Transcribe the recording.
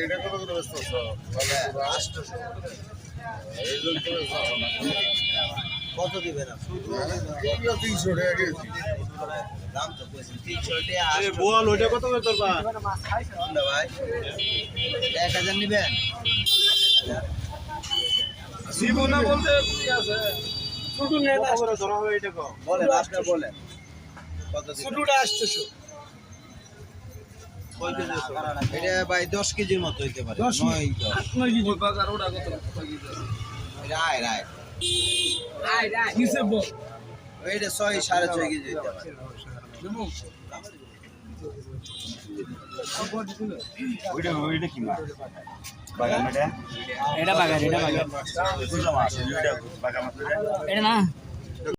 এটা কত করে ব্যস্ত কত দিবেন আপনি 300 টাকা কেজি দাম তো কইছেন 300 টাকা বল ওইটা কত করে তোর ভাই ভাই 1000 নিবেন জীবনে বলতে কি আছে শুধু নেই না করে ধরা হবে এটা কো বলেন আপনি বলেন কত দিবেন শুধুটা 800 এটা ভাই 10 কেজির মতো হইতে পারে 9 কেজি বাজার ওটা কত রায় রায় নিচে বল এটা 6 6.5 কেজি হইতে পারে ওইটা কি মাছ বাগান এটা বাগান বুঝলাম মাছ এটা বাগান মাছ এটা না